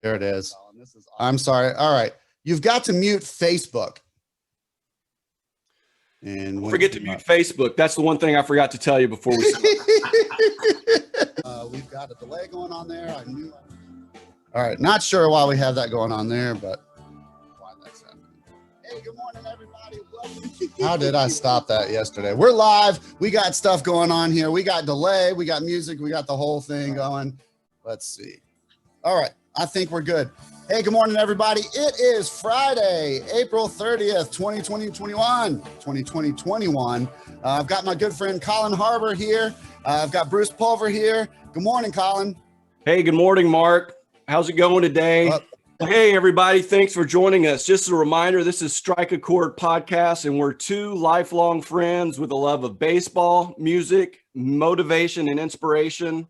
There it is. I'm sorry. All right. You've got to mute Facebook. And don't forget to mute Facebook. That's the one thing I forgot to tell you before we start. We've got a delay going on there. I knew. All right. Not sure why we have that going on there, but why that's happening. Hey, good morning, everybody. Welcome. How did I stop that yesterday? We're live. We got stuff going on here. We got delay. We got music. We got the whole thing going. Let's see. All right. I think we're good. Hey, good morning, everybody. It is Friday, April 30th, 2021. I've got my good friend Colin Harbor here. I've got Bruce Pulver here. Good morning, Colin. Hey, good morning, Mark. How's it going today? Hey, everybody. Thanks for joining us. Just a reminder, this is Strike a Chord Podcast, and we're two lifelong friends with a love of baseball, music, motivation, and inspiration,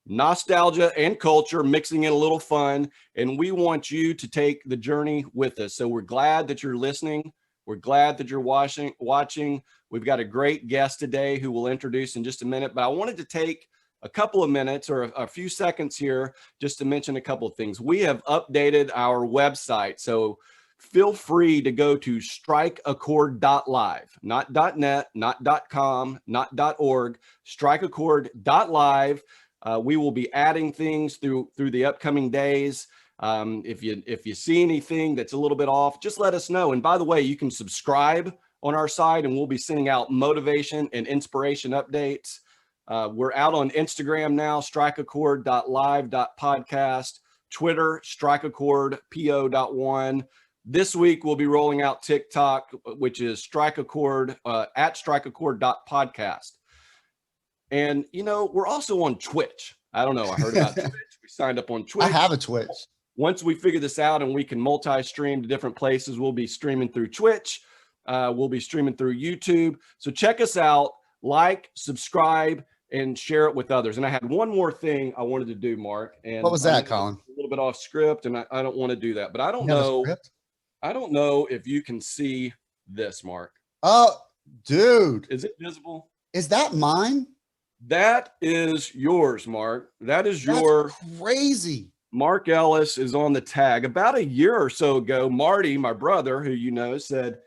nostalgia and culture, mixing in a little fun. And we want you to take the journey with us. So we're glad that you're listening. We're glad that you're watching. We've got a great guest today who we'll introduce in just a minute, but I wanted to take a couple of minutes or a few seconds here just to mention a couple of things. We have updated our website. So feel free to go to strikeachord.live, not .net, not .com, not .org, strikeachord.live. We will be adding things through the upcoming days. If you see anything that's a little bit off, just let us know. And by the way, you can subscribe on our site, and we'll be sending out motivation and inspiration updates. We're out on Instagram now, strikeachord.live.podcast, Twitter, strikeachordpo.1. This week we'll be rolling out TikTok, which is strikeachord at strikeachord.podcast. And, you know, we're also on Twitch. I don't know. I heard about Twitch. We signed up on Twitch. I have a Twitch. Once we figure this out and we can multi-stream to different places, we'll be streaming through Twitch. We'll be streaming through YouTube. So check us out, like, subscribe, and share it with others. And I had one more thing I wanted to do, Mark. And what was that, Colin? A little bit off script, and I don't want to do that. But I don't know. I don't know if you can see this, Mark. Oh, dude. Is it visible? Is that mine? That is yours, Mark. That's crazy. Mark Ellis is on the tag. About a year or so ago, Marty, my brother, who you know, said,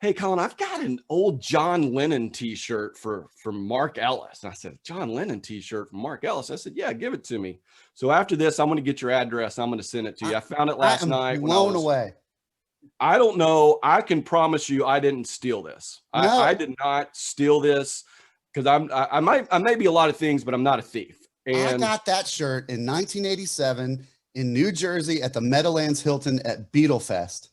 "Hey, Colin, I've got an old John Lennon t-shirt from Mark Ellis." And I said, "John Lennon t-shirt from Mark Ellis?" I said, "Yeah, give it to me." So after this, I'm going to get your address. I'm going to send it to you. I found it last night. Blown away. I don't know. I can promise you I didn't steal this. No. I did not steal this. Because I may be a lot of things, but I'm not a thief. And I got that shirt in 1987 in New Jersey at the Meadowlands Hilton at Beatlefest.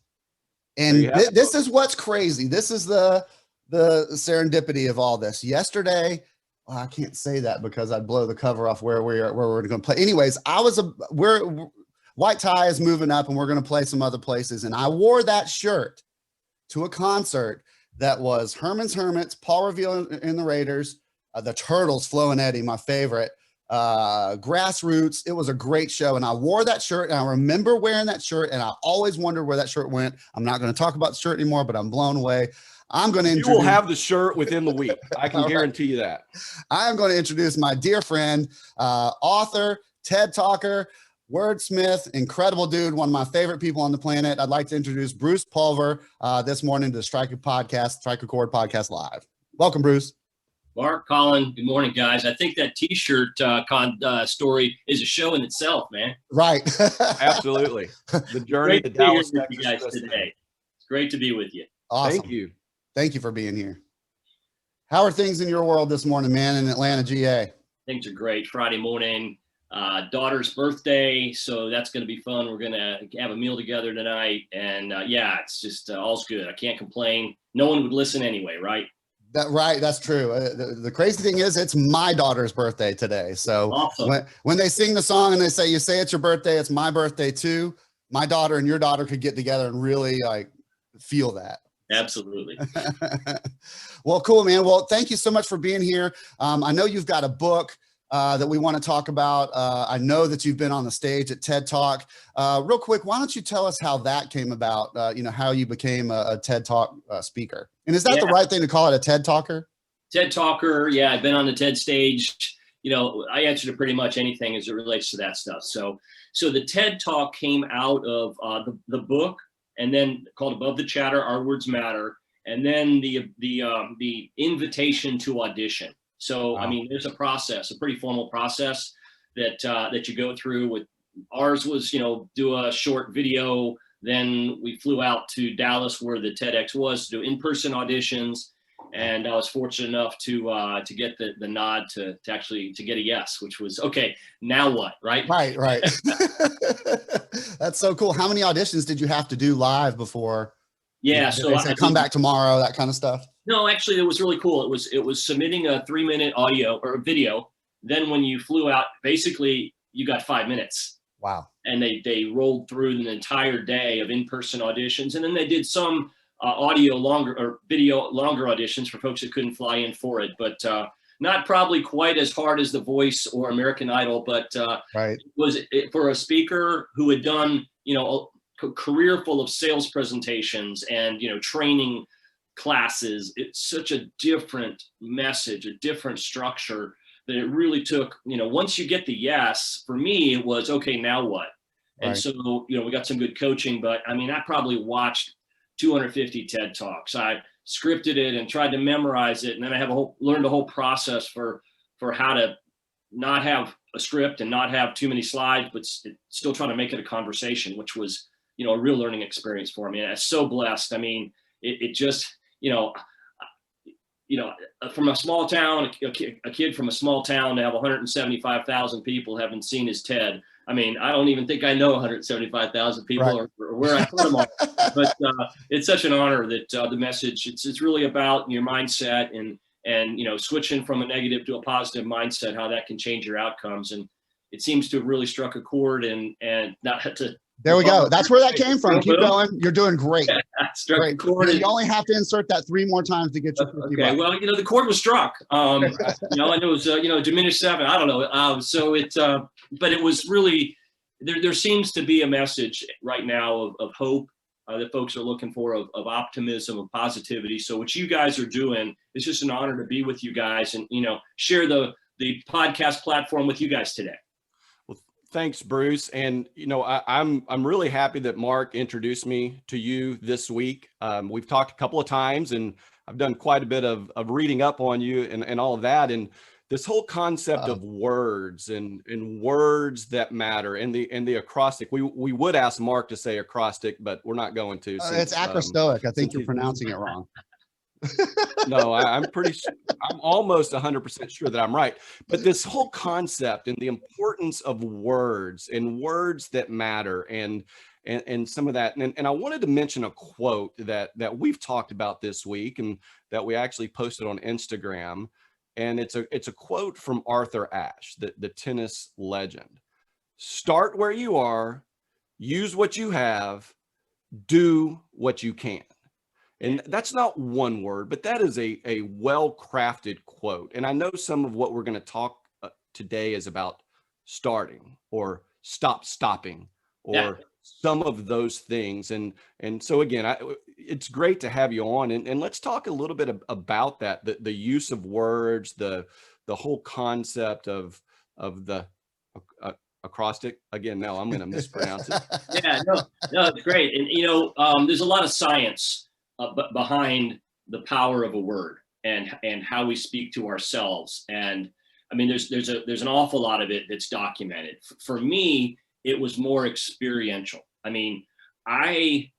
And this is what's crazy. This is the serendipity of all this. Yesterday, well, I can't say that because I'd blow the cover off where we're going to play. Anyways, White Tie is moving up, and we're going to play some other places. And I wore that shirt to a concert that was Herman's Hermits, Paul Revere and the Raiders, the Turtles, Flo and Eddie, my favorite, Grassroots. It was a great show, and I wore that shirt, and I remember wearing that shirt, and I always wondered where that shirt went. I'm not going to talk about the shirt anymore, but I'm blown away. I'm going to introduce. You will have the shirt within the week. I can guarantee you that. I am going to introduce my dear friend, author, TED Talker, wordsmith, incredible dude, one of my favorite people on the planet. I'd like to introduce Bruce Pulver this morning to the Strike a Chord Podcast Live. Welcome, Bruce. Mark, Colin, good morning, guys. I think that T-shirt story is a show in itself, man. Right. Absolutely. The journey to Dallas, Texas, you guys today. It's great to be with you. Awesome. Thank you. Thank you for being here. How are things in your world this morning, man, in Atlanta, GA? Things are great. Friday morning. Daughter's birthday, so that's going to be fun. We're going to have a meal together tonight, and yeah, it's just all's good. I can't complain. No one would listen anyway, right? That's true. The crazy thing is, it's my daughter's birthday today. So awesome. when they sing the song and they say, "You say it's your birthday, it's my birthday too," my daughter and your daughter could get together and really like feel that. Absolutely. Well, cool, man. Well, thank you so much for being here. I know you've got a book that we want to talk about. I know that you've been on the stage at TED Talk. Real quick, why don't you tell us how that came about, how you became a TED Talk speaker? And is that the right thing to call it, a TED Talker? TED Talker, yeah. I've been on the TED stage, I answer to pretty much anything as it relates to that stuff. So the TED Talk came out of the book, and then called Above the Chatter, Our Words Matter, and then the invitation to audition. So, wow. I mean, there's a process, a pretty formal process that you go through. With ours was, do a short video. Then we flew out to Dallas, where the TEDx was, to do in-person auditions. And I was fortunate enough to get the nod to actually get a yes, which was, okay, now what, right? Right. That's so cool. How many auditions did you have to do live before? Yeah, so they said, come back tomorrow, that kind of stuff? No, actually, it was really cool. It was submitting a 3-minute audio or a video. Then when you flew out, basically you got 5 minutes. Wow. And they rolled through an entire day of in-person auditions, and then they did some audio longer or video longer auditions for folks that couldn't fly in for it, but not probably quite as hard as The Voice or American Idol, but right. It for a speaker who had done, a career full of sales presentations and, training classes. It's such a different message, a different structure, that it really took, once you get the yes, for me, it was, okay, now what? And right. So, we got some good coaching, but I mean, I probably watched 250 TED Talks. I scripted it and tried to memorize it. And then I learned a whole process for how to not have a script and not have too many slides, but still trying to make it a conversation, which was, a real learning experience for me. And I'm so blessed. I mean, it just, from a small town, a kid from a small town to have 175,000 people having seen his TED. I mean, I don't even think I know 175,000 people right. or where I put them all. But it's such an honor that the message, it's really about your mindset and switching from a negative to a positive mindset, how that can change your outcomes. And it seems to have really struck a chord and not to. There we go. That's where that came from. Keep going. You're doing great. Great. You only have to insert that 3 more times to get your 50 okay. bucks. Well, the chord was struck. And it was, diminished 7. I don't know. So it, but it was really, there seems to be a message right now of hope that folks are looking for, of optimism, of positivity. So what you guys are doing, it's just an honor to be with you guys and, share the podcast platform with you guys today. Thanks, Bruce. And, I'm really happy that Mark introduced me to you this week. We've talked a couple of times, and I've done quite a bit of reading up on you and all of that. And this whole concept of words and words that matter and the acrostic. We would ask Mark to say acrostic, but we're not going to. It's acrostoic. I think you're pronouncing it wrong. No, I'm almost 100% sure that I'm right. But this whole concept and the importance of words and words that matter and some of that. And I wanted to mention a quote that we've talked about this week and that we actually posted on Instagram. And it's a quote from Arthur Ashe, the tennis legend. Start where you are, use what you have, do what you can. And that's not one word, but that is a well-crafted quote. And I know some of what we're going to talk today is about starting or stopping or some of those things. And so again, it's great to have you on and let's talk a little bit about that, the use of words, the whole concept of the acrostic. Again, no, I'm going to mispronounce it. Yeah, no, it's great. And, there's a lot of science behind the power of a word and how we speak to ourselves. And I mean, there's an awful lot of it that's documented. For me, it was more experiential. I mean, I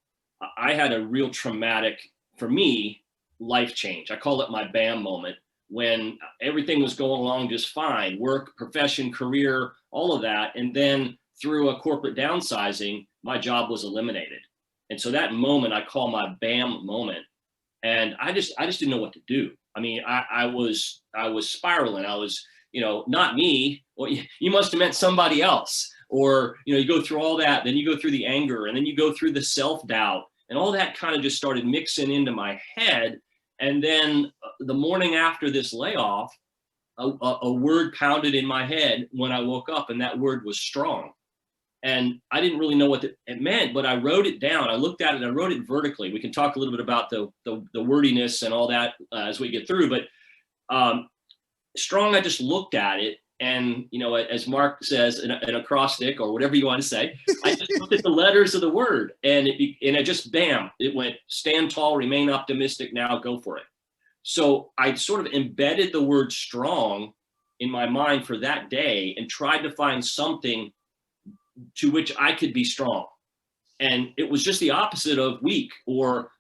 had a real traumatic, for me, life change. I call it my BAM moment, when everything was going along just fine, work, profession, career, all of that. And then through a corporate downsizing, my job was eliminated. And so that moment I call my BAM moment. And I just didn't know what to do. I mean, I was spiraling. I was, not me. Well, you must have meant somebody else. Or, you go through all that, then you go through the anger, and then you go through the self-doubt, and all that kind of just started mixing into my head. And then the morning after this layoff, a word pounded in my head when I woke up, and that word was strong. And I didn't really know what it meant, but I wrote it down. I looked at it, I wrote it vertically. We can talk a little bit about the wordiness and all that as we get through. But strong, I just looked at it And, as Mark says, an acrostic or whatever you want to say, I just looked at the letters of the word, and it just, bam, it went: stand tall, remain optimistic, now go for it. So I sort of embedded the word strong in my mind for that day and tried to find something to which I could be strong. And it was just the opposite of weak or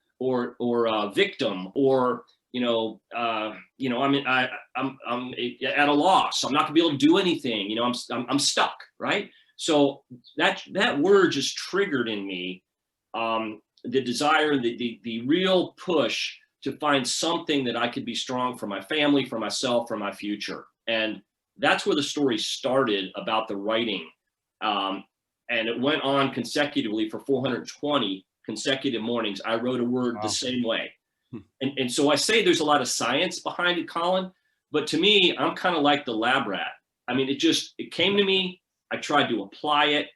victim, or I'm at a loss. I'm not gonna be able to do anything. I'm stuck, right? So that word just triggered in me the desire, the real push to find something that I could be strong for my family, for myself, for my future. And that's where the story started about the writing. And it went on consecutively for 420 consecutive mornings. I wrote a word the same way. And so I say there's a lot of science behind it, Colin, but to me, I'm kind of like the lab rat. I mean, it came to me, I tried to apply it.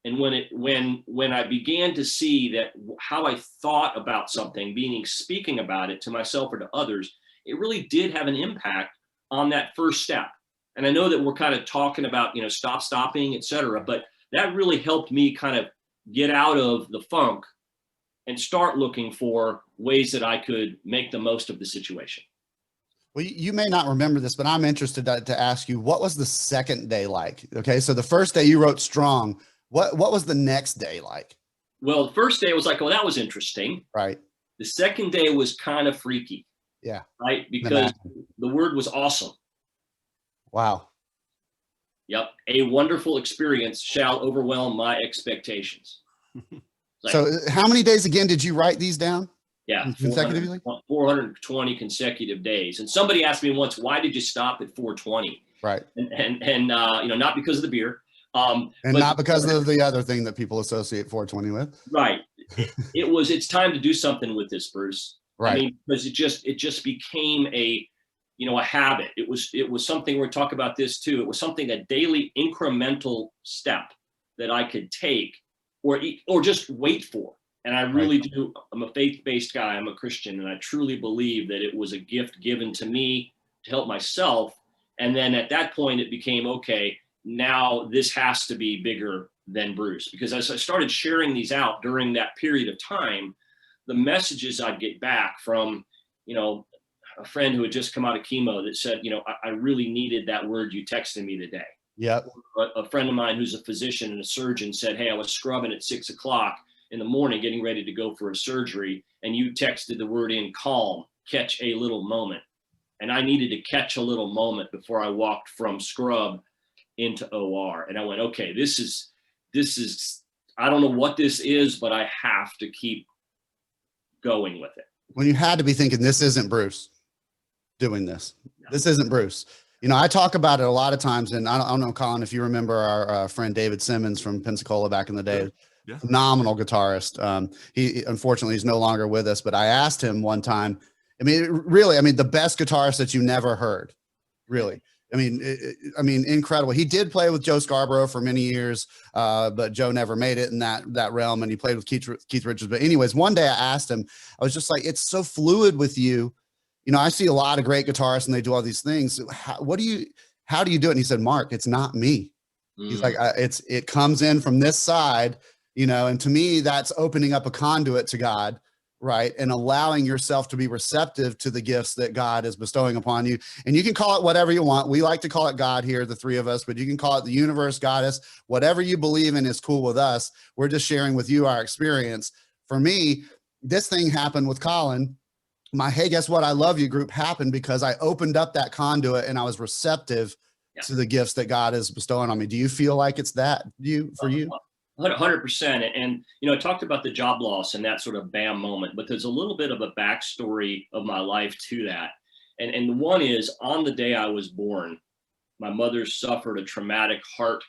And when I began to see that how I thought about something, meaning speaking about it to myself or to others, it really did have an impact on that first step. And I know that we're kind of talking about, stopping, et cetera, but that really helped me kind of get out of the funk and start looking for ways that I could make the most of the situation. Well, you may not remember this, but I'm interested to ask you, what was the second day like? Okay, so the first day you wrote strong. What was the next day like? Well, the first day was like, oh, that was interesting. Right. The second day was kind of freaky. Yeah. Right, because the word was awesome. Wow. Yep. A wonderful experience shall overwhelm my expectations. So how many days again did you write these down? Yeah. Consecutively? 420 consecutive days. And somebody asked me once, why did you stop at 420? Right. And not because of the beer. And not because of the other thing that people associate 420 with. Right. It's time to do something with this, Bruce. Right. I mean, because it just became a habit. It was something, we're talking about this too. It was something, a daily incremental step that I could take or just wait for. And I really do. I'm a faith-based guy. I'm a Christian, and I truly believe that it was a gift given to me to help myself. And then at that point, it became, okay, now this has to be bigger than Bruce. Because as I started sharing these out during that period of time, the messages I'd get back from, a friend who had just come out of chemo that said, I really needed that word you texted me today. Yep. A friend of mine who's a physician and a surgeon said, hey, I was scrubbing at 6 o'clock in the morning, getting ready to go for a surgery, and you texted the word in calm, catch a little moment. And I needed to catch a little moment before I walked from scrub into OR. And I went, okay, this is, I don't know what this is, but I have to keep going with it. When you had to be thinking, this isn't Bruce doing this. No. This isn't Bruce. I talk about it a lot of times, and I don't know, Colin, if you remember our friend David Simmons from Pensacola back in the day. Yeah. Phenomenal guitarist. He unfortunately is no longer with us, but I asked him one time, the best guitarist that you never heard, really. Incredible. He did play with Joe Scarborough for many years, but Joe never made it in that realm, and he played with Keith Richards. But anyways, one day I asked him, I was just like, it's so fluid with you. I see a lot of great guitarists and they do all these things. How do you do it? And he said, Mark, it's not me. He's like, it comes in from this side, and to me, that's opening up a conduit to God, right? And allowing yourself to be receptive to the gifts that God is bestowing upon you. And you can call it whatever you want. We like to call it God here, the three of us, but you can call it the universe, goddess, whatever you believe in is cool with us. We're just sharing with you our experience. For me, this thing happened with Colin. My Hey, Guess What? I Love You group happened because I opened up that conduit and I was receptive to the gifts that God is bestowing on me. Do you feel like it's that for you? 100%. And, I talked about the job loss and that sort of bam moment, but there's a little bit of a backstory of my life to that. And the one is, on the day I was born, my mother suffered a traumatic heart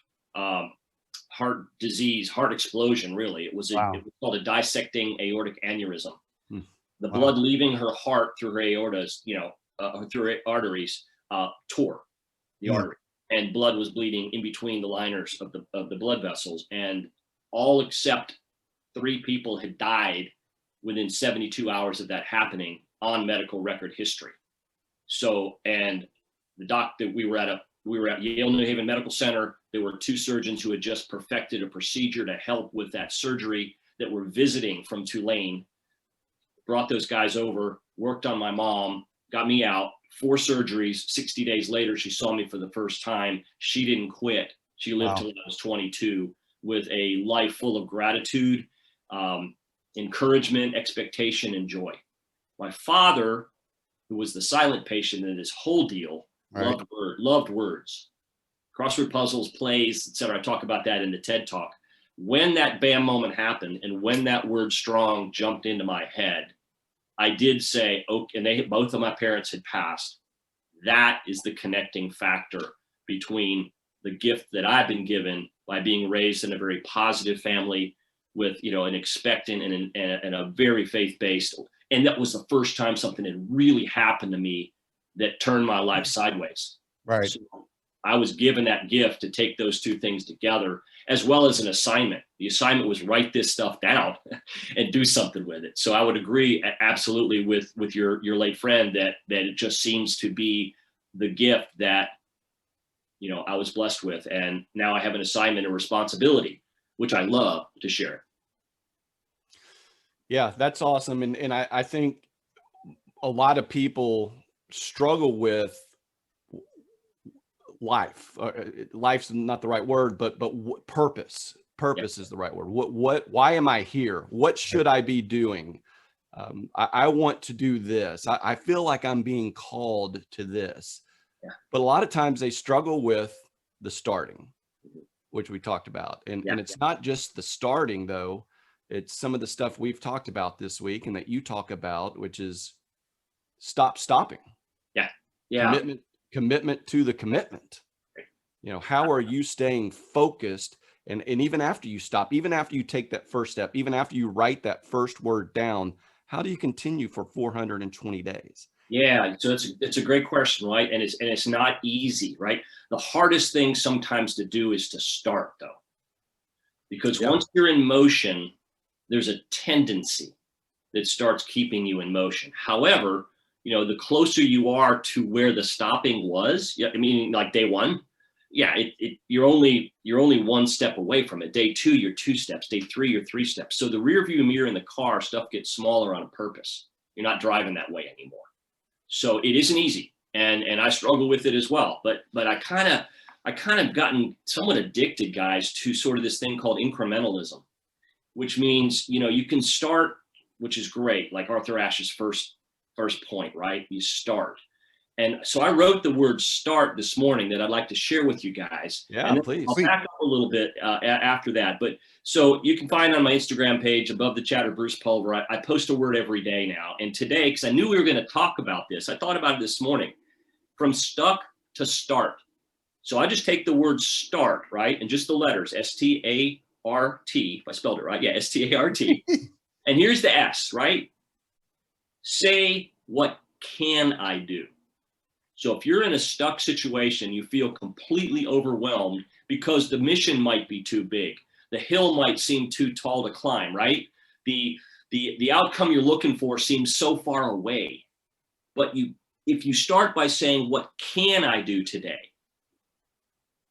disease, heart explosion, really. It was called a dissecting aortic aneurysm. The blood leaving her heart through her aortas, through her arteries, tore the artery, and blood was bleeding in between the liners of the blood vessels. And all except 3 people had died within 72 hours of that happening on medical record history. So, and the doctor, we were at we were at Yale New Haven Medical Center. There were 2 surgeons who had just perfected a procedure to help with that surgery that were visiting from Tulane. Brought those guys over, worked on my mom, got me out, 4 surgeries. 60 days later, she saw me for the first time. She didn't quit. She lived till I was 22 with a life full of gratitude, encouragement, expectation, and joy. My father, who was the silent patient in this whole deal, loved words. Crossword puzzles, plays, etc. I talk about that in the TED Talk. When that bam moment happened and when that word strong jumped into my head, I did say, okay, and both of my parents had passed. That is the connecting factor between the gift that I've been given by being raised in a very positive family with, an expectant and a very faith-based. And that was the first time something had really happened to me that turned my life sideways. Right. So I was given that gift to take those 2 things together, as well as an assignment. The assignment was write this stuff down and do something with it. So I would agree absolutely with your late friend that it just seems to be the gift that, I was blessed with. And now I have an assignment and responsibility, which I love to share. Yeah, that's awesome. And I think a lot of people struggle with life. Life's not the right word, but purpose. Purpose is the right word. Why am I here? What should I be doing? I want to do this. I feel like I'm being called to this. Yeah. But a lot of times they struggle with the starting, which we talked about. And it's not just the starting, though. It's some of the stuff we've talked about this week and that you talk about, which is stopping. Yeah. Yeah. Commitment to the commitment. How are you staying focused? And even after you stop, even after you take that first step, even after you write that first word down, how do you continue for 420 days? Yeah, so it's a great question, right? And it's not easy, right? The hardest thing sometimes to do is to start, though, because once you're in motion, there's a tendency that starts keeping you in motion. However, the closer you are to where the stopping was, I mean, like day 1, you're only 1 step away from it. Day 2, you're 2 steps. Day 3, you're 3 steps. So the rear view mirror in the car, stuff gets smaller on purpose. You're not driving that way anymore. So it isn't easy, and I struggle with it as well. But I kind of gotten somewhat addicted, guys, to sort of this thing called incrementalism, which means you can start, which is great, like Arthur Ashe's first point, right? You start. And so I wrote the word start this morning that I'd like to share with you guys. Yeah, and please. I'll back up a little bit after that. But so you can find on my Instagram page above the chatter, Bruce Pulver, I post a word every day now. And today, because I knew we were going to talk about this, I thought about it this morning, from stuck to start. So I just take the word start, right? And just the letters, S-T-A-R-T, if I spelled it right. Yeah, S-T-A-R-T. And here's the S, right? Say, what can I do? So if you're in a stuck situation, you feel completely overwhelmed because the mission might be too big. The hill might seem too tall to climb, right? The outcome you're looking for seems so far away. But if you start by saying, what can I do today?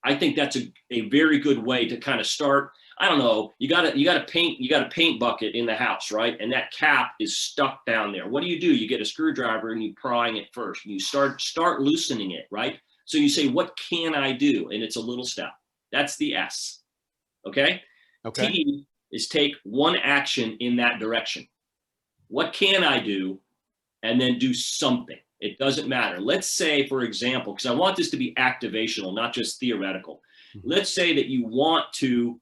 I think that's a very good way to kind of start. I don't know, you got a paint bucket in the house, right? And that cap is stuck down there. What do? You get a screwdriver and you prying it first. And you start loosening it, right? So you say, what can I do? And it's a little step. That's the S. Okay. T is take one action in that direction. What can I do? And then do something. It doesn't matter. Let's say, for example, because I want this to be activational, not just theoretical. Let's say that you want to,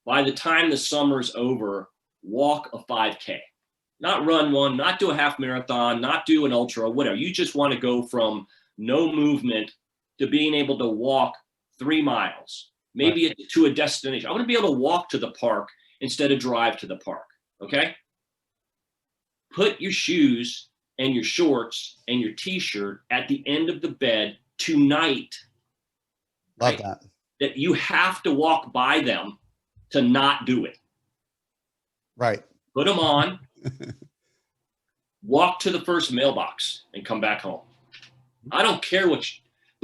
by the time the summer's over, walk a 5K. Not run one, not do a half marathon, not do an ultra, whatever. You just want to go from no movement to being able to walk 3 miles, maybe to a destination. I want to be able to walk to the park instead of drive to the park, okay? Put your shoes and your shorts and your t-shirt at the end of the bed tonight. Love that. That you have to walk by them to not do it. Right. Put them on, walk to the first mailbox and come back home. I don't care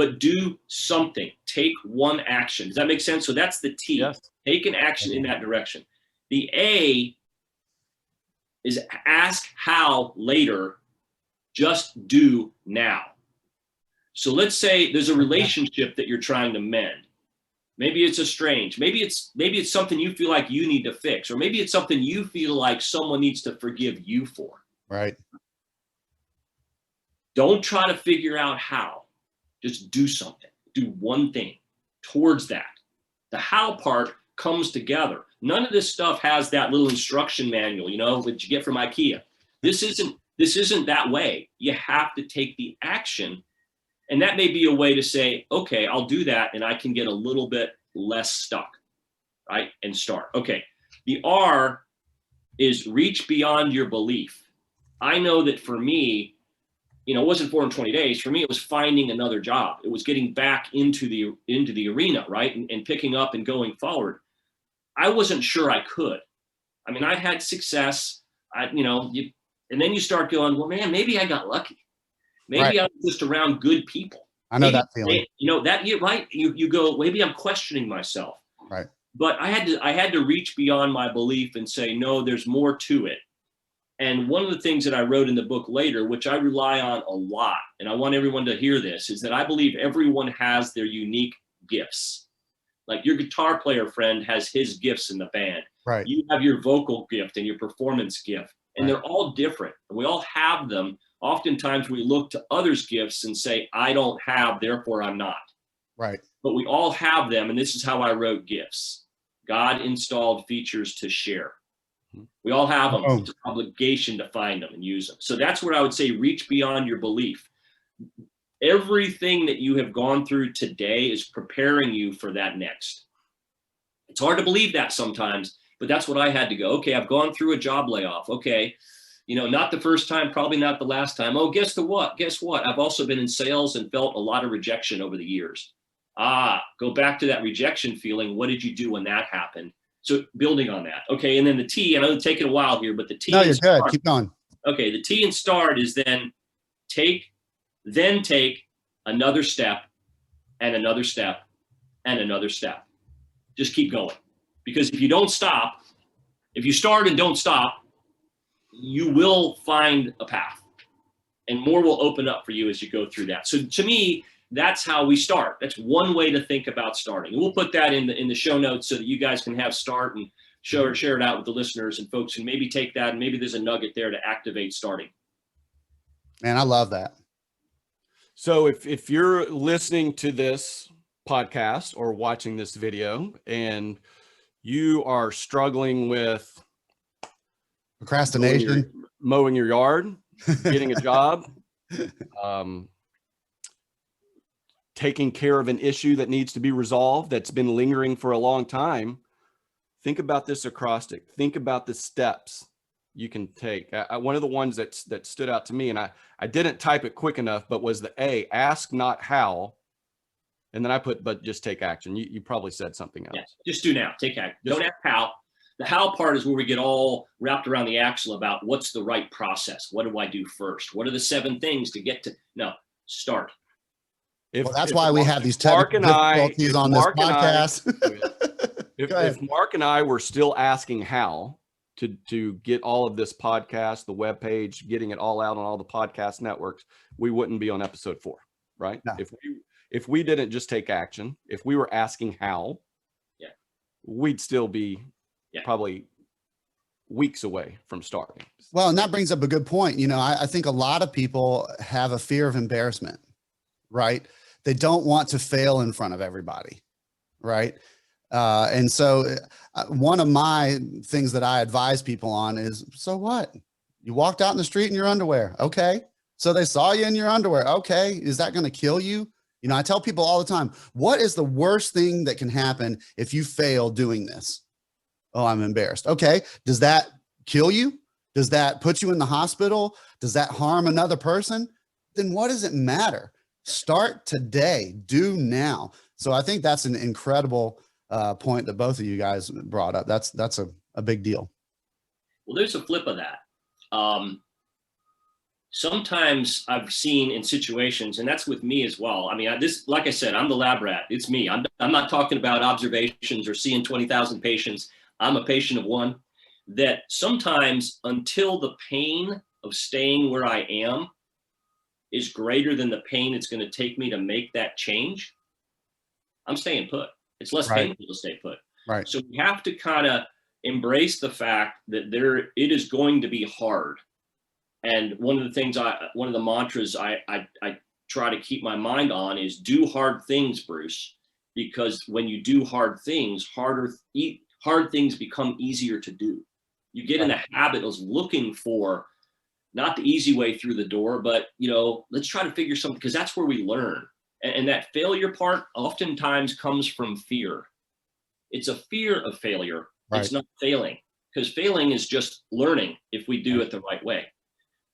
but do something. Take one action. Does that make sense? So that's the T. Yes. Take an action in that direction. The A is ask how later, just do now. So let's say there's a relationship that you're trying to mend. Maybe it's estranged. Maybe it's something you feel like you need to fix, or maybe it's something you feel like someone needs to forgive you for. Right. Don't try to figure out how. Just do something. Do one thing towards that. The how part comes together. None of this stuff has that little instruction manual, that you get from IKEA. This isn't that way. You have to take the action. And that may be a way to say, okay, I'll do that, and I can get a little bit less stuck, right? And start. Okay. The R is reach beyond your belief. I know that for me, it wasn't 420 days. For me, it was finding another job. It was getting back into the arena, right? And picking up and going forward. I wasn't sure I could. I mean, I had success. And then you start going, well, man, maybe I got lucky. Maybe I'm just around good people. I know that feeling. Right? You go, maybe I'm questioning myself. Right. But I had to reach beyond my belief and say, no, there's more to it. And one of the things that I wrote in the book later, which I rely on a lot, and I want everyone to hear this, is that I believe everyone has their unique gifts. Like your guitar player friend has his gifts in the band. Right. You have your vocal gift and your performance gift, and they're all different. And we all have them. Oftentimes we look to others' gifts and say, I don't have, therefore I'm not. Right. But we all have them. And this is how I wrote gifts. God installed features to share. We all have them. It's an obligation to find them and use them. So that's where I would say reach beyond your belief. Everything that you have gone through today is preparing you for that next. It's hard to believe that sometimes, but that's what I had to go. Okay, I've gone through a job layoff. Okay, not the first time, probably not the last time. Oh, guess what? I've also been in sales and felt a lot of rejection over the years. Go back to that rejection feeling. What did you do when that happened? So building on that. Okay, and then the T, and I'm taking a while here, but the T. No, you're good. Keep going. Okay, the T in start is then take another step and another step and another step. Just keep going. Because if you don't stop, if you start and don't stop, you will find a path and more will open up for you as you go through that. So to me, that's how we start. That's one way to think about starting. And we'll put that in the show notes so that you guys can have start and share it out with the listeners and folks who maybe take that and maybe there's a nugget there to activate starting. Man, I love that. So if you're listening to this podcast or watching this video and you are struggling with procrastination, mowing your yard, getting a job, taking care of an issue that needs to be resolved that's been lingering for a long time, think about this acrostic. Think about the steps you can take. One of the ones that stood out to me, and I didn't type it quick enough, but was the A, ask not how. And then I put, but just take action. You probably said something else. Yeah, just do now. Take action. Don't ask how. The how part is where we get all wrapped around the axle about what's the right process. What do I do first? What are the 7 things to get to? No, start. That's why we have these technical difficulties on this podcast. If Mark and I were still asking how to get all of this podcast, the webpage, getting it all out on all the podcast networks, we wouldn't be on episode 4, right? No. If we didn't just take action, if we were asking how, we'd still be probably weeks away from starting. Well, and that brings up a good point. I think a lot of people have a fear of embarrassment, right? They don't want to fail in front of everybody, right? And so one of my things that I advise people on is, so what? You walked out in the street in your underwear. Okay. So they saw you in your underwear. Okay. Is that going to kill you? I tell people all the time, what is the worst thing that can happen if you fail doing this? Oh, I'm embarrassed. Okay. Does that kill you? Does that put you in the hospital? Does that harm another person? Then what does it matter? Start today. Do now. So I think that's an incredible point that both of you guys brought up. That's a big deal. Well, there's a flip of that. sometimes I've seen in situations, and that's with me as well. I mean, like I said, I'm the lab rat. It's me. I'm not talking about observations or seeing 20,000 patients. I'm a patient of one. That sometimes until the pain of staying where I am is greater than the pain it's going to take me to make that change, I'm staying put. It's less painful to stay put. Right. So we have to kind of embrace the fact that it is going to be hard. And one of the mantras I try to keep my mind on is do hard things, Bruce, because when you do hard things, hard things become easier to do. You get in the habit of looking for not the easy way through the door, but let's try to figure something, because that's where we learn. And that failure part oftentimes comes from fear. It's a fear of failure. Right. It's not failing, because failing is just learning if we do it the right way.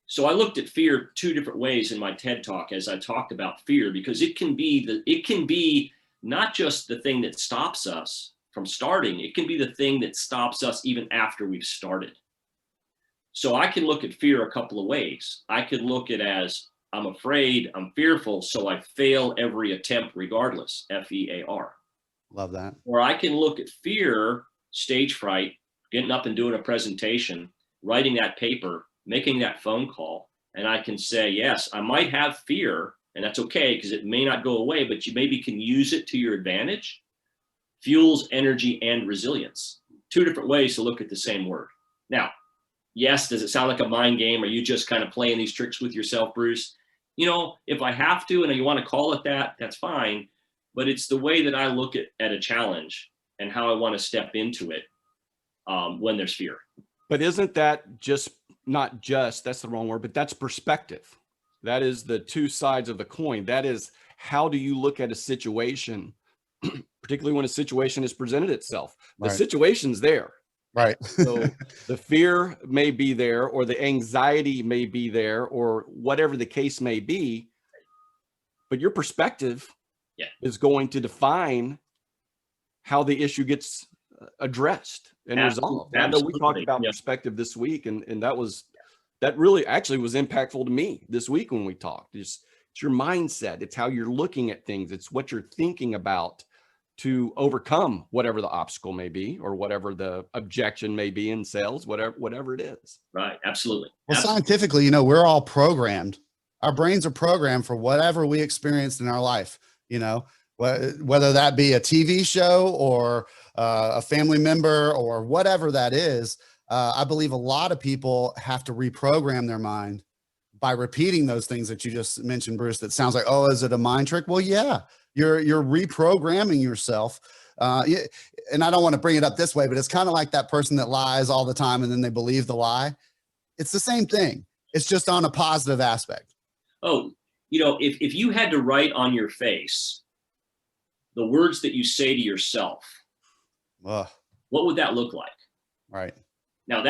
So I looked at fear two different ways in my TED Talk as I talked about fear, because it can be not just the thing that stops us from starting, it can be the thing that stops us even after we've started. So I can look at fear a couple of ways. I could look at it as I'm afraid, I'm fearful, so I fail every attempt regardless, FEAR. Love that. Or I can look at fear, stage fright, getting up and doing a presentation, writing that paper, making that phone call, and I can say, yes, I might have fear, and that's okay because it may not go away, but you maybe can use it to your advantage. Fuels energy and resilience. Two different ways to look at the same word. Now, yes, does it sound like a mind game? Are you just kind of playing these tricks with yourself, Bruce? If I have to and you want to call it that, that's fine. But it's the way that I look at a challenge and how I want to step into it when there's fear. But isn't that that's the wrong word, but that's perspective. That is the two sides of the coin. That is, how do you look at a situation, particularly when a situation has presented itself? The situation's there. Right. So the fear may be there, or the anxiety may be there, or whatever the case may be, but your perspective is going to define how the issue gets addressed and resolved. I know we talked about perspective this week, and that really actually was impactful to me this week when we talked. It's your mindset. It's how you're looking at things. It's what you're thinking about to overcome whatever the obstacle may be, or whatever the objection may be in sales, whatever it is. Right. Absolutely. Well, scientifically, we're all programmed. Our brains are programmed for whatever we experienced in our life, whether that be a TV show or a family member or whatever that is. I believe a lot of people have to reprogram their mind by repeating those things that you just mentioned, Bruce. That sounds like, oh, is it a mind trick? Well, yeah, you're reprogramming yourself. And I don't want to bring it up this way, but it's kind of like that person that lies all the time and then they believe the lie. It's the same thing. It's just on a positive aspect. Oh, if you had to write on your face the words that you say to yourself, what would that look like? Right. Now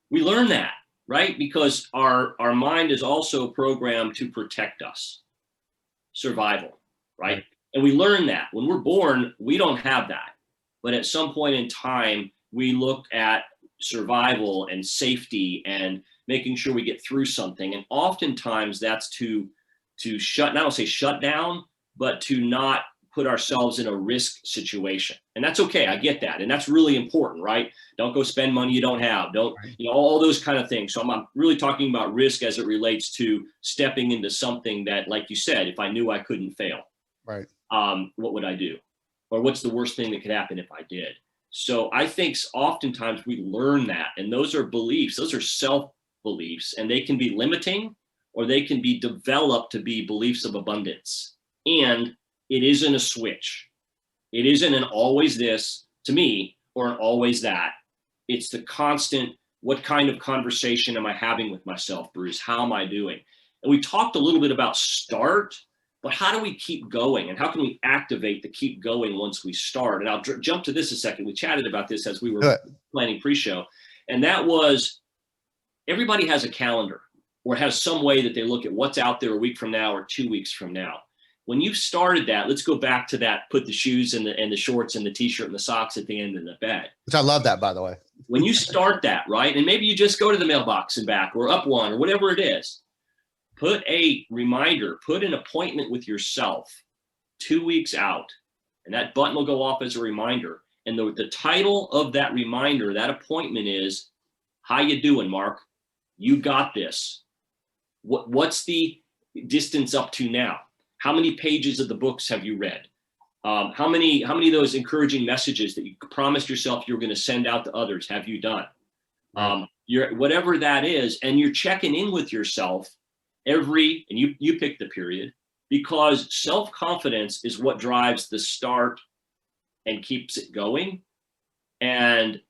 we learn that, right? Because our mind is also programmed to protect us. Survival, right? And we learn that. When we're born, we don't have that. But at some point in time, we look at survival and safety and making sure we get through something. And oftentimes that's to shut down, but to not put ourselves in a risk situation. And that's okay. I get that. And that's really important, right? Don't go spend money you don't have. All those kind of things. So I'm really talking about risk as it relates to stepping into something that, like you said, if I knew I couldn't fail, right? What would I do? Or what's the worst thing that could happen if I did? So I think oftentimes we learn that, and those are beliefs. Those are self-beliefs, and they can be limiting or they can be developed to be beliefs of abundance. And it isn't a switch. It isn't an always this to me or an always that. It's the constant, what kind of conversation am I having with myself, Bruce? How am I doing? And we talked a little bit about start, but how do we keep going? And how can we activate the keep going once we start? And I'll jump to this a second. We chatted about this as we were planning pre-show. And that was, everybody has a calendar or has some way that they look at what's out there a week from now or 2 weeks from now. When you've started that, let's go back to that, put the shoes and the shorts and the t-shirt and the socks at the end of the bed. Which I love that, by the way. When you start that, right? And maybe you just go to the mailbox and back or up one or whatever it is. Put a reminder, put an appointment with yourself 2 weeks out, and that button will go off as a reminder. And the title of that reminder, that appointment is, how you doing, Mark? You got this. What's the distance up to now? How many pages of the books have you read? How many of those encouraging messages that you promised yourself you're going to send out to others have you done? Whatever that is, and you're checking in with yourself and you pick the period, because self-confidence is what drives the start and keeps it going. And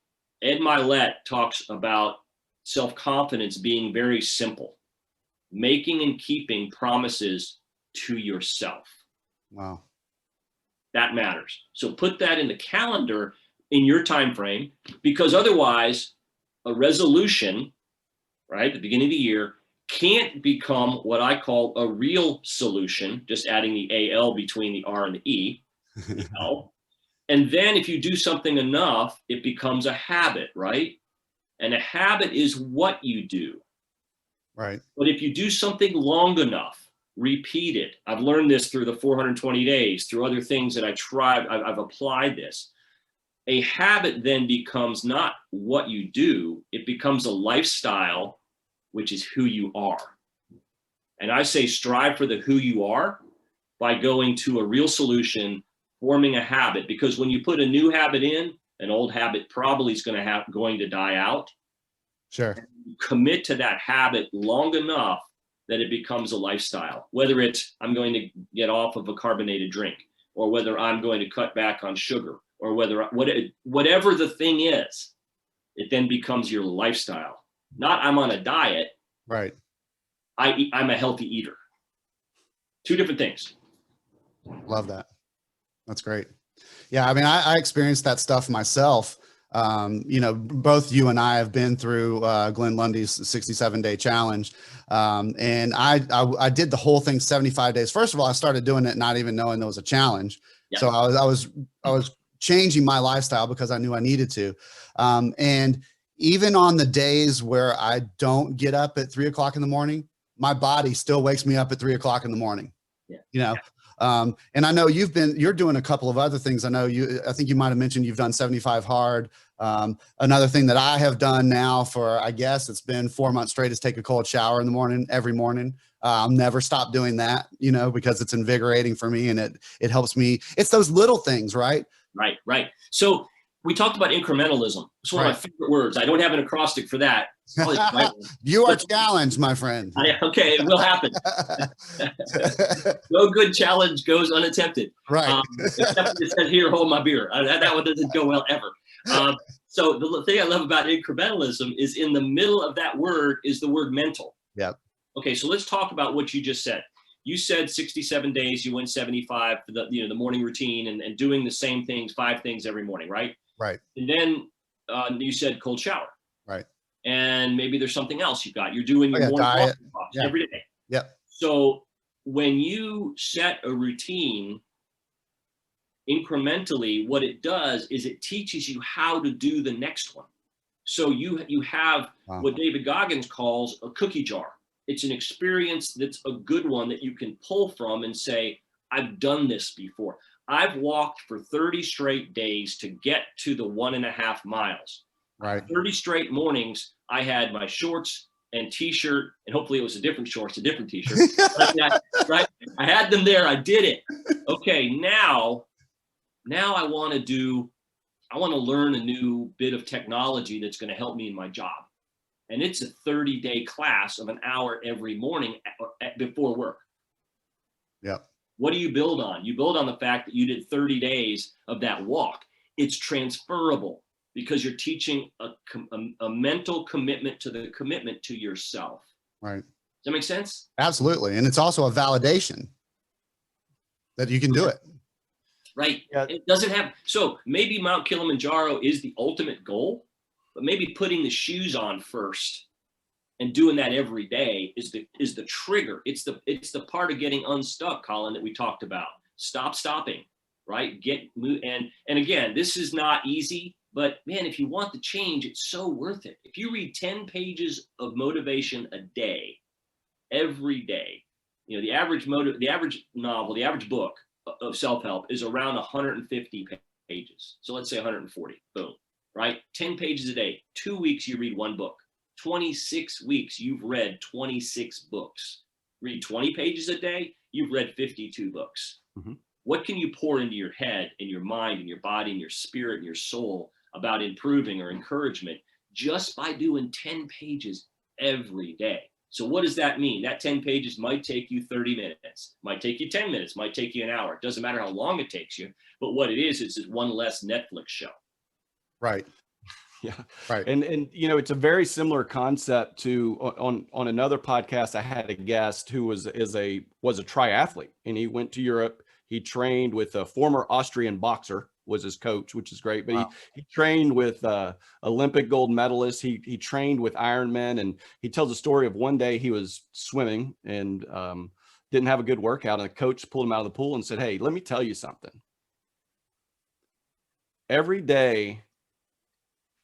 Ed Milet talks about self-confidence being very simple, making and keeping promises to yourself. Wow. That matters. So put that in the calendar in your time frame, because otherwise a resolution, right, at the beginning of the year, can't become what I call a real solution, just adding the AL between the R and the E. And then if you do something enough, it becomes a habit, right? And a habit is what you do. Right. But if you do something long enough, repeat it. I've learned this through the 420 days, through other things that I tried. I've applied this. A habit then becomes not what you do. It becomes a lifestyle, which is who you are. And I say strive for the who you are by going to a real solution, forming a habit, because when you put a new habit in, an old habit probably is going to die out. Sure. And you commit to that habit long enough that it becomes a lifestyle, whether it's I'm going to get off of a carbonated drink, or whether I'm going to cut back on sugar, or whatever the thing is, it then becomes your lifestyle. Not I'm on a diet. Right. I'm a healthy eater. Two different things. Love that. That's great. Yeah. I mean, I experienced that stuff myself. Both you and I have been through Glenn Lundy's 67-day challenge. And I did the whole thing 75 days. First of all, I started doing it not even knowing there was a challenge. Yeah. So I was changing my lifestyle because I knew I needed to. And even on the days where I don't get up at 3 o'clock in the morning, my body still wakes me up at 3 o'clock in the morning. Yeah. And I know you're doing a couple of other things. I think you might've mentioned you've done 75 hard. Another thing that I have done now for, I guess it's been 4 months straight, is take a cold shower in the morning, every morning. I'll never stop doing that, because it's invigorating for me, and it helps me. It's those little things, right? Right. So we talked about incrementalism. It's one of my favorite words. I don't have an acrostic for that. You are challenged, my friend. Okay, it will happen. No good challenge goes unattempted. Right. Except it says, here, hold my beer. That one doesn't go well ever. So the thing I love about incrementalism is in the middle of that word is the word mental. Yep. Okay, so let's talk about what you just said. You said 67 days, you went 75 for the morning routine and doing the same things, 5 things every morning, right? Right. And then you said cold shower. Right. And maybe there's something else you got. You're doing your morning diet every day. Yep. So when you set a routine incrementally, what it does is it teaches you how to do the next one. So you have what David Goggins calls a cookie jar. It's an experience that's a good one that you can pull from and say, I've done this before. I've walked for 30 straight days to get to the 1.5 miles. Right. 30 straight mornings, I had my shorts and t-shirt, and hopefully it was a different shorts, a different t-shirt. Right? I had them there. I did it. Okay, now I want to learn a new bit of technology that's going to help me in my job. And it's a 30-day class of an hour every morning before work. Yep. What do you build on? You build on the fact that you did 30 days of that walk. It's transferable because you're teaching a mental commitment to the commitment to yourself. Right. Does that make sense? Absolutely. And it's also a validation that you can do it. Right. Yeah. It doesn't have, so maybe Mount Kilimanjaro is the ultimate goal, but maybe putting the shoes on first and doing that every day is the trigger. It's the part of getting unstuck, Colin, that we talked about. Stopping, right? And again, this is not easy, but man, if you want the change, it's so worth it. If you read 10 pages of motivation a day, every day. You know, the average novel, the average book of self-help is around 150 pages. So let's say 140, boom, right? 10 pages a day, 2 weeks, you read one book. 26 weeks, you've read 26 books. Read 20 pages a day, you've read 52 books. Mm-hmm. What can you pour into your head and your mind and your body and your spirit and your soul about improving or encouragement just by doing 10 pages every day? So what does that mean? That 10 pages might take you 30 minutes, might take you 10 minutes, might take you an hour. It doesn't matter how long it takes you, but what it is, it's one less Netflix show. Right. Yeah. Right. And you know, it's a very similar concept to on another podcast. I had a guest who was a triathlete, and he went to Europe. He trained with a former Austrian boxer was his coach, which is great. But wow. he trained with Olympic gold medalists. He trained with Ironmen, and he tells a story of one day he was swimming and didn't have a good workout, and the coach pulled him out of the pool and said, "Hey, let me tell you something. Every day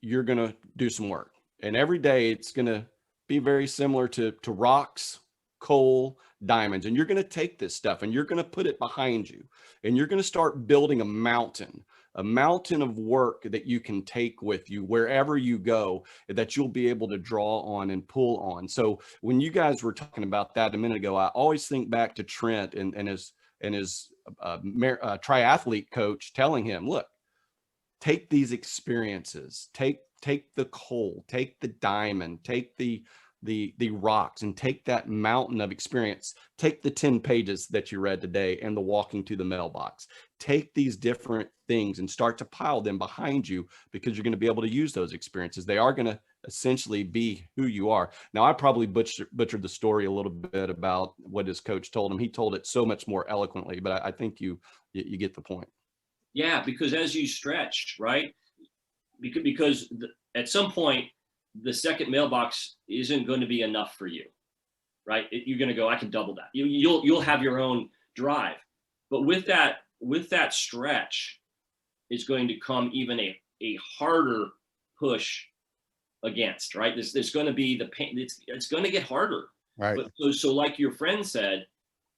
you're going to do some work, and every day it's going to be very similar to rocks, coal, diamonds, and you're going to take this stuff and you're going to put it behind you, and you're going to start building a mountain of work that you can take with you wherever you go, that you'll be able to draw on and pull on." So when you guys were talking about that a minute ago, I always think back to Trent and his triathlete coach telling him, "Look, take these experiences, take the coal, take the diamond, take the rocks, and take that mountain of experience. Take the 10 pages that you read today and the walking to the mailbox. Take these different things and start to pile them behind you, because you're going to be able to use those experiences. They are going to essentially be who you are." Now, I probably butchered the story a little bit about what his coach told him. He told it so much more eloquently, but I think you get the point. Yeah, because as you stretch, right? Because at some point, the second mailbox isn't going to be enough for you, right? You're going to go, "I can double that." You'll have your own drive, but with that stretch, it's going to come even a harder push against, right? There's going to be the pain. It's going to get harder, right? But so like your friend said,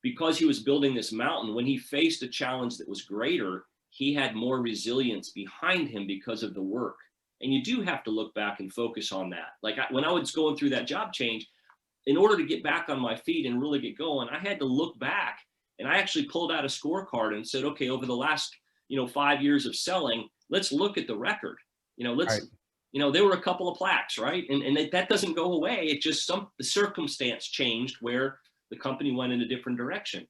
because he was building this mountain, when he faced a challenge that was greater, he had more resilience behind him because of the work. And you do have to look back and focus on that. Like when I was going through that job change, in order to get back on my feet and really get going, I had to look back, and I actually pulled out a scorecard and said, okay, over the last, 5 years of selling, let's look at the record. Right. There were a couple of plaques, right? And that doesn't go away. It just the circumstance changed where the company went in a different direction.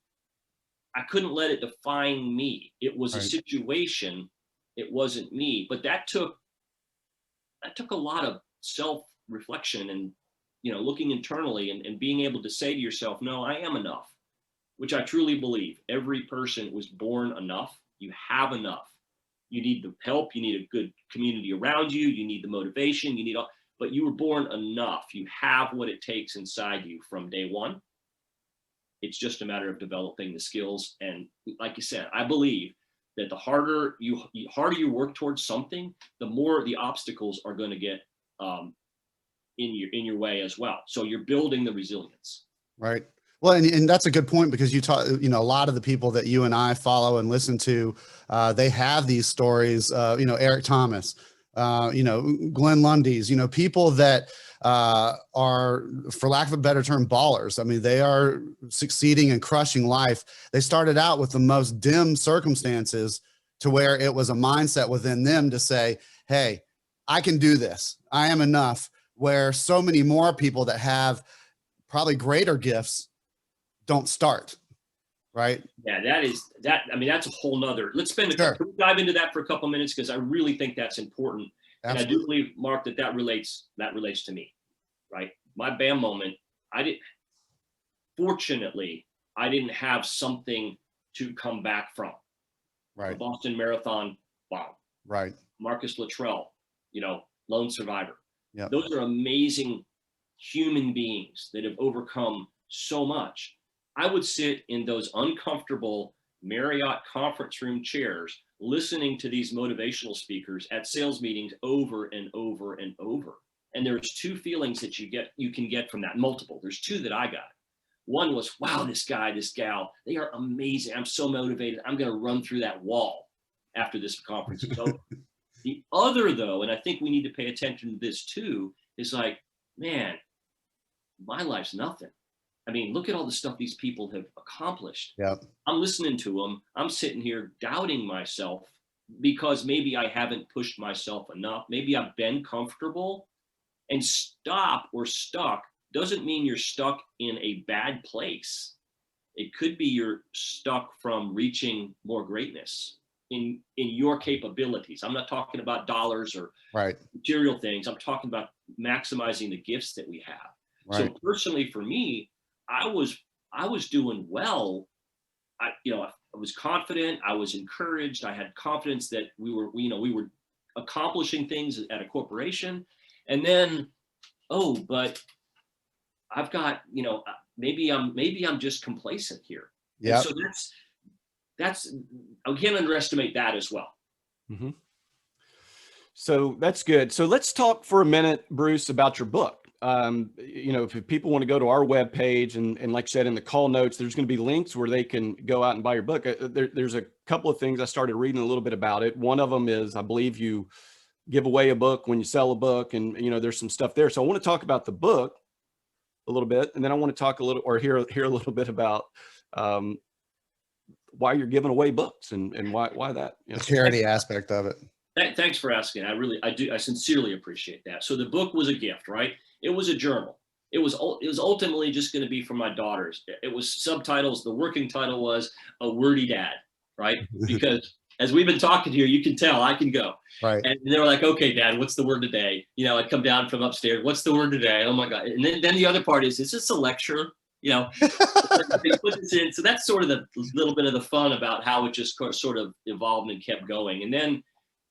I couldn't let it define me. It was a situation. It wasn't me. But that took a lot of self-reflection and, looking internally and being able to say to yourself, no, I am enough, which I truly believe. Every person was born enough. You have enough. You need the help. You need a good community around you. You need the motivation. But you were born enough. You have what it takes inside you from day one. It's just a matter of developing the skills. And like you said, I believe that the harder you work towards something, the more the obstacles are going to get in your way as well. So you're building the resilience. Right. Well, and that's a good point, because you talk, a lot of the people that you and I follow and listen to, they have these stories, Eric Thomas, Glenn Lundy's, people that are, for lack of a better term, ballers. I mean, they are succeeding and crushing life. They started out with the most dim circumstances, to where it was a mindset within them to say, hey, I can do this. I am enough. Where so many more people that have probably greater gifts don't start. Right. Yeah, that's a whole nother, let's dive into that for a couple of minutes, because I really think that's important. Absolutely. And I do believe, Mark, that relates to me, right? My BAM moment, fortunately, I didn't have something to come back from. Right. The Boston Marathon bomb. Right. Marcus Luttrell, lone survivor. Yep. Those are amazing human beings that have overcome so much. I would sit in those uncomfortable Marriott conference room chairs listening to these motivational speakers at sales meetings over and over and over. And there's two feelings that you can get from that, multiple. There's two that I got. One was, wow, this guy, this gal, they are amazing. I'm so motivated. I'm going to run through that wall after this conference is over. The other, though, and I think we need to pay attention to this too, is like, man, my life's nothing. I mean, look at all the stuff these people have accomplished. Yep. I'm listening to them. I'm sitting here doubting myself because maybe I haven't pushed myself enough. Maybe I've been comfortable, and stop or stuck doesn't mean you're stuck in a bad place. It could be you're stuck from reaching more greatness in your capabilities. I'm not talking about dollars or material things. I'm talking about maximizing the gifts that we have. Right. So personally for me, I was doing well. I was confident. I was encouraged. I had confidence that we were accomplishing things at a corporation. And then, but I've got, maybe I'm just complacent here. Yeah. So that's I can't underestimate that as well. Mm-hmm. So that's good. So let's talk for a minute, Bruce, about your book. If people want to go to our webpage and like I said, in the call notes, there's going to be links where they can go out and buy your book. There's a couple of things I started reading a little bit about it. One of them is, I believe you give away a book when you sell a book, and there's some stuff there. So I want to talk about the book a little bit, and then I want to talk a little, or hear a little bit about why you're giving away books and why that, the charity aspect of it. Thanks for asking. I sincerely appreciate that. So the book was a gift, right? It was a journal. It was ultimately just going to be for my daughters. It was subtitles. The working title was A Wordy Dad, right? Because as we've been talking here, you can tell I can go. Right. And they were like, okay, Dad, what's the word today? I'd come down from upstairs. What's the word today? Oh my God. And then the other part is this a lecture? They put this in. So that's sort of the little bit of the fun about how it just sort of evolved and kept going. And then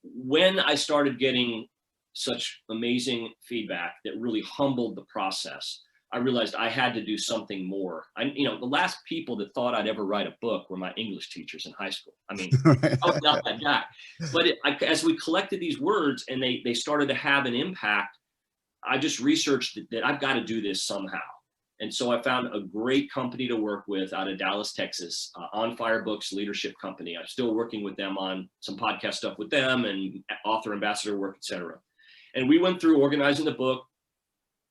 when I started getting such amazing feedback that really humbled the process, I realized I had to do something more. The last people that thought I'd ever write a book were my English teachers in high school. I mean, I was not that guy. But as we collected these words and they started to have an impact, I just researched that I've got to do this somehow. And so I found a great company to work with out of Dallas, Texas, On Fire Books Leadership Company. I'm still working with them on some podcast stuff with them and author ambassador work, etc. And we went through organizing the book,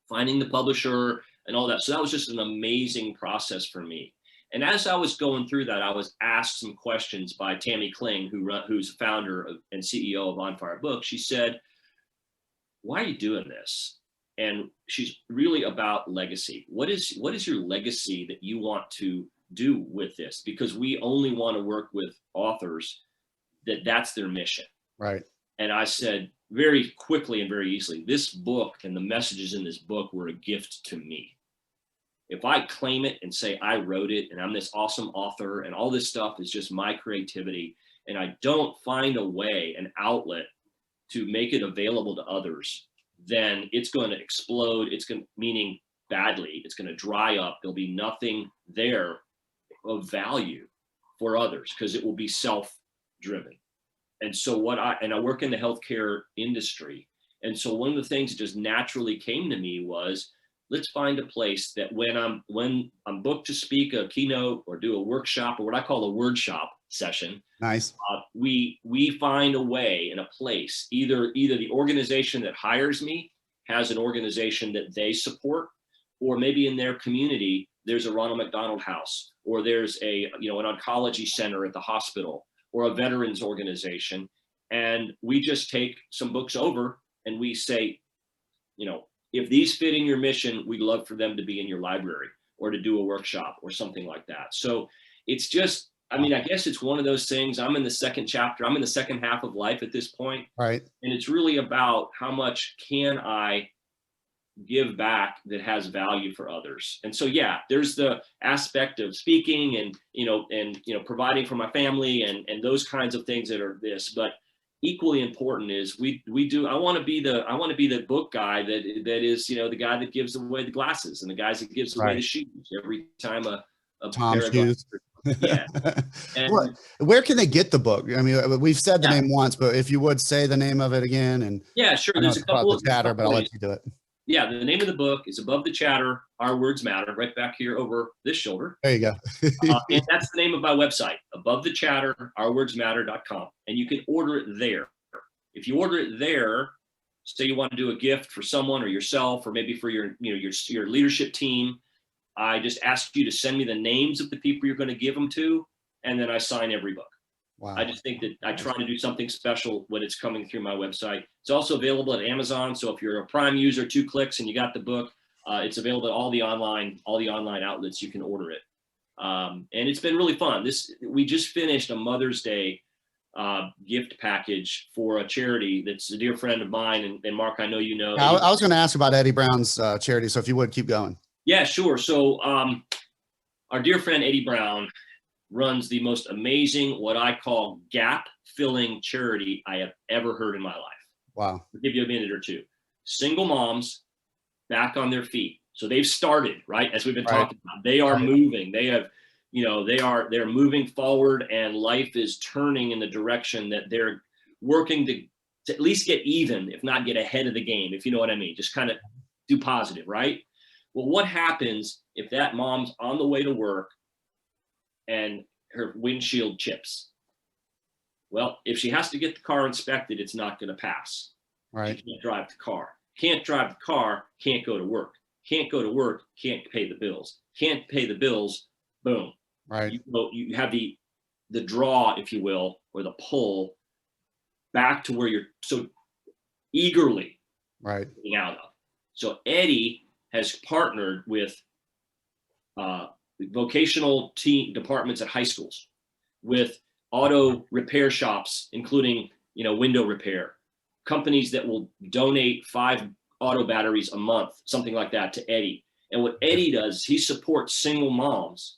finding the publisher and all that. So that was just an amazing process for me. And as I was going through that, I was asked some questions by Tammy Kling, who's founder and CEO of On Fire Books. She said, why are you doing this? And she's really about legacy. What is your legacy that you want to do with this? Because we only want to work with authors that's their mission. Right. And I said very quickly and very easily, this book and the messages in this book were a gift to me. If I claim it and say I wrote it and I'm this awesome author and all this stuff is just my creativity, and I don't find a way, an outlet to make it available to others, then it's going to explode. Meaning badly, it's going to dry up. There'll be nothing there of value for others because it will be self-driven. And so I work in the healthcare industry. And so one of the things that just naturally came to me was, let's find a place that when I'm booked to speak a keynote or do a workshop or what I call a word shop session. Nice. We find a way in a place, either the organization that hires me has an organization that they support, or maybe in their community, there's a Ronald McDonald House, or there's an oncology center at the hospital, or a veterans organization. And we just take some books over and we say, if these fit in your mission, we'd love for them to be in your library or to do a workshop or something like that. So it's just, I guess it's one of those things. I'm in the second chapter. I'm in the second half of life at this point. Right. And it's really about how much can I give back that has value for others. And so, yeah, there's the aspect of speaking and providing for my family and those kinds of things that are this, but equally important is I want to be the book guy that is, the guy that gives away the glasses and the guys that gives away the shoes every time a Tom pair of shoes. Yeah. And where can they get the book? I mean, we've said the name once, but if you would say the name of it again, and yeah, sure. There's a couple of chatter, but I'll let you do it. Yeah, the name of the book is Above the Chatter, Our Words Matter, right back here over this shoulder. There you go. And that's the name of my website, abovethechatter.ourwordsmatter.com. And you can order it there. If you order it there, say you want to do a gift for someone or yourself, or maybe for your leadership team, I just ask you to send me the names of the people you're going to give them to, and then I sign every book. Wow. I just think that I try to do something special when it's coming through my website. It's also available at Amazon. So if you're a Prime user, 2 clicks and you got the book, it's available at all the online outlets. You can order it. And it's been really fun. We just finished a Mother's Day gift package for a charity that's a dear friend of mine. And Mark, I know you know. I was going to ask about Eddie Brown's charity. So if you would keep going. Yeah, sure. So our dear friend Eddie Brown runs the most amazing, what I call gap-filling charity I have ever heard in my life. Wow. I'll give you a minute or two. Single moms back on their feet. So they've started, right? As we've been talking about, they are moving. They have, they're moving forward, and life is turning in the direction that they're working to at least get even, if not get ahead of the game, if you know what I mean. Just kind of do positive, right? Well, what happens if that mom's on the way to work and her windshield chips? Well, if she has to get the car inspected, it's not going to pass. Right. She can't drive the car. Can't drive the car, can't go to work. Can't go to work, can't pay the bills. Can't pay the bills, boom. Right. You have the draw, if you will, or the pull back to where you're so eagerly getting out of. So Eddie has partnered with vocational departments at high schools, with auto repair shops, including window repair, companies that will donate 5 auto batteries a month, something like that, to Eddie. And what Eddie does, he supports single moms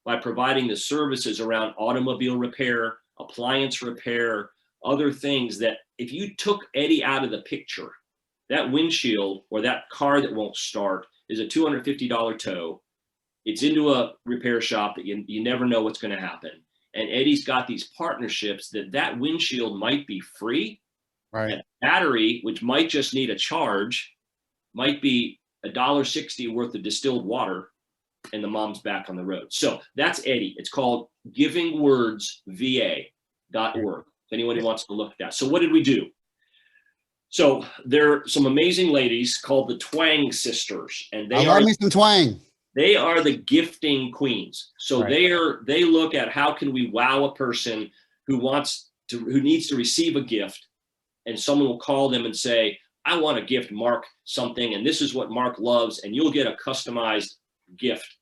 by providing the services around automobile repair, appliance repair, other things that if you took Eddie out of the picture, that windshield or that car that won't start is a $250 tow. It's into a repair shop that you never know what's going to happen. And Eddie's got these partnerships that windshield might be free. Right. That battery, which might just need a charge, might be $1.60 worth of distilled water, and the mom's back on the road. So that's Eddie. It's called givingwordsva.org. If anyone wants to look at that. So what did we do? So there are some amazing ladies called the Twang Sisters, and they love me some twang. They are the gifting queens. So they look at how can we wow a person who needs to receive a gift, and someone will call them and say, I want to gift Mark something, and this is what Mark loves, and you'll get a customized gift,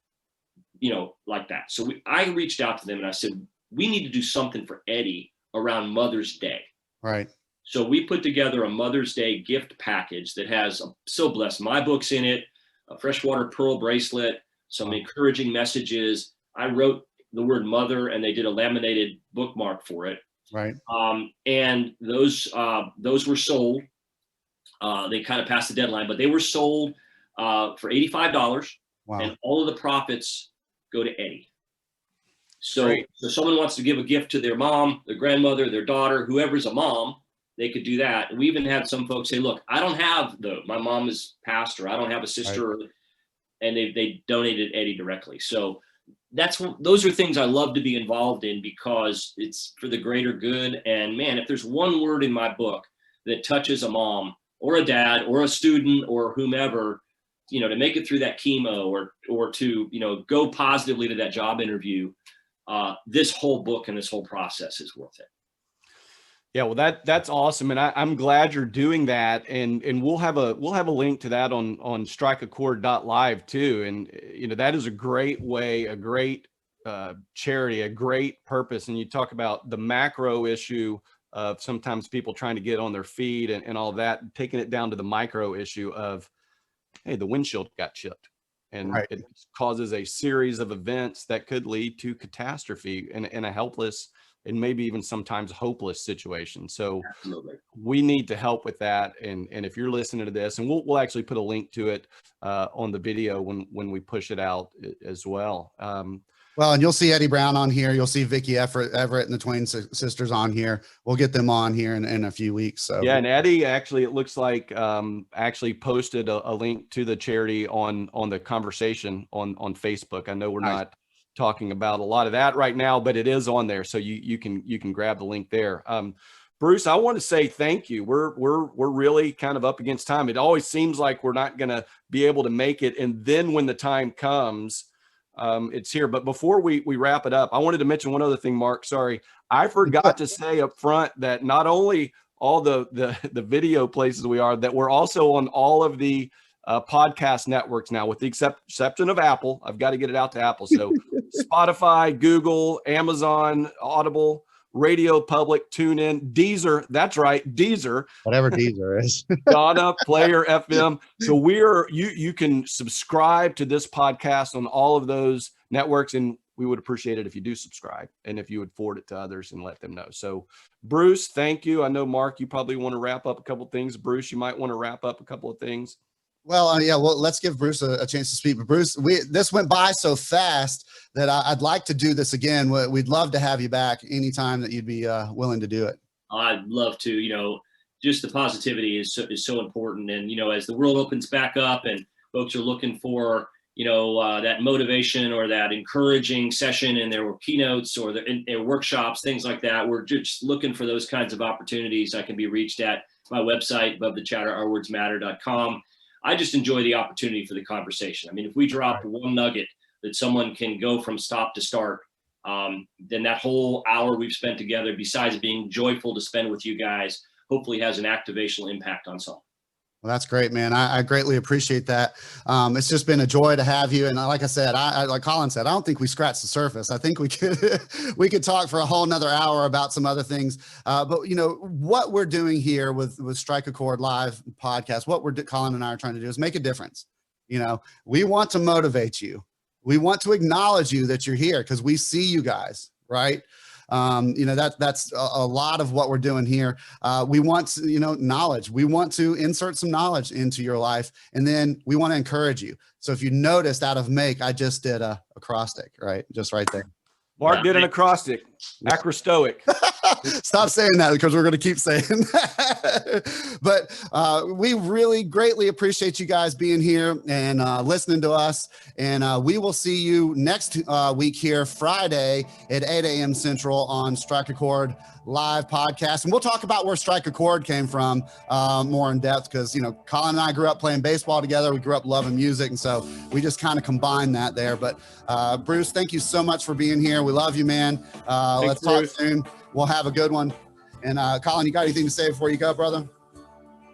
like that. So I reached out to them and I said, we need to do something for Eddie around Mother's Day. Right. So we put together a Mother's Day gift package that has, so blessed, my books in it, a freshwater pearl bracelet, some encouraging messages. I wrote the word mother, and they did a laminated bookmark for it. Right. And those were sold. They kind of passed the deadline, but they were sold for $85. Wow. And all of the profits go to Eddie. So if someone wants to give a gift to their mom, their grandmother, their daughter, whoever's a mom, they could do that. And we even had some folks say, look, I don't have my mom is passed, or I don't have a sister, and they donated Eddie directly. So those are things I love to be involved in, because it's for the greater good. And man, if there's one word in my book that touches a mom or a dad or a student or whomever, to make it through that chemo or to, go positively to that job interview, this whole book and this whole process is worth it. Yeah, well, that's awesome, and I'm glad you're doing that, and we'll have a link to that on strikeachord.live too, and that is a great way, a great charity, a great purpose. And you talk about the macro issue of sometimes people trying to get on their feet and all that, taking it down to the micro issue of, hey, the windshield got chipped, and it causes a series of events that could lead to catastrophe and a helpless and maybe even sometimes hopeless situation. So we need to help with that. And if you're listening to this, and we'll actually put a link to it on the video when we push it out as well. Well, Well, and you'll see Eddie Brown on here. You'll see Vicky Everett and the Twain sisters on here. We'll get them on here in a few weeks. So yeah, and Eddie actually, it looks like actually posted a link to the charity on the conversation on Facebook. I know we're not talking about a lot of that right now, but it is on there, so you can grab the link there. Bruce, I want to say thank you. We're really kind of up against time. It always seems like we're not going to be able to make it, and then when the time comes, it's here. But before we wrap it up, I wanted to mention one other thing, Mark. Sorry, I forgot to say up front that not only all the video places we are, that we're also on all of the podcast networks now, with the exception of Apple. I've got to get it out to Apple. So Spotify, Google, Amazon, Audible, Radio Public, TuneIn, Deezer. That's right, Deezer. Whatever Deezer is. Ghana, Player FM. So you can subscribe to this podcast on all of those networks, and we would appreciate it if you do subscribe and if you would forward it to others and let them know. So Bruce, thank you. I know, Mark, you probably want to wrap up a couple of things. Bruce, you might want to wrap up a couple of things. Well, yeah, well, let's give Bruce a chance to speak. But Bruce, this went by so fast that I'd like to do this again. We'd love to have you back anytime that you'd be willing to do it. I'd love to. You know, just the positivity is so important. And, you know, as the world opens back up and folks are looking for, you know, that motivation or that encouraging session in their keynotes or in their workshops, things like that, we're just looking for those kinds of opportunities. I can be reached at my website, abovethechatterourwordsmatter.com. I just enjoy the opportunity for the conversation. I mean, if we drop one nugget that someone can go from stop to start, then that whole hour we've spent together, besides being joyful to spend with you guys, hopefully has an activational impact on someone. Well, that's great, man. I greatly appreciate that. It's just been a joy to have you. And like I said, like Colin said, I don't think we scratched the surface. I think we could talk for a whole nother hour about some other things. But you know, what we're doing here with Strike a Chord Live Podcast, what Colin and I are trying to do is make a difference. You know, we want to motivate you. We want to acknowledge you that you're here because we see you guys, right? You know, that's a lot of what we're doing here. We want, knowledge. We want to insert some knowledge into your life, and then we want to encourage you. So if you noticed, out of make, I just did a acrostic, right? Just right there. Mark did an acrostic, acrostoic. Stop saying that because we're going to keep saying that. But we really greatly appreciate you guys being here and listening to us. And we will see you next week here, Friday at 8 a.m. Central on Strike a Chord Live Podcast. And we'll talk about where Strike a Chord came from more in depth because, you know, Colin and I grew up playing baseball together. We grew up loving music. And so we just kind of combined that there. But Bruce, thank you so much for being here. We love you, man. Let's talk soon. We'll have a good one. And Colin, you got anything to say before you go, brother?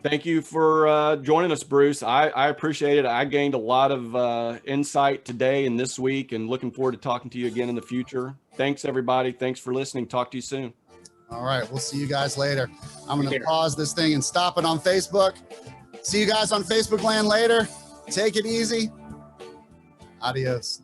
Thank you for joining us, Bruce. I appreciate it. I gained a lot of insight today and this week, and looking forward to talking to you again in the future. Thanks, everybody. Thanks for listening. Talk to you soon. All right. We'll see you guys later. I'm going to pause this thing and stop it on Facebook. See you guys on Facebook land later. Take it easy. Adios.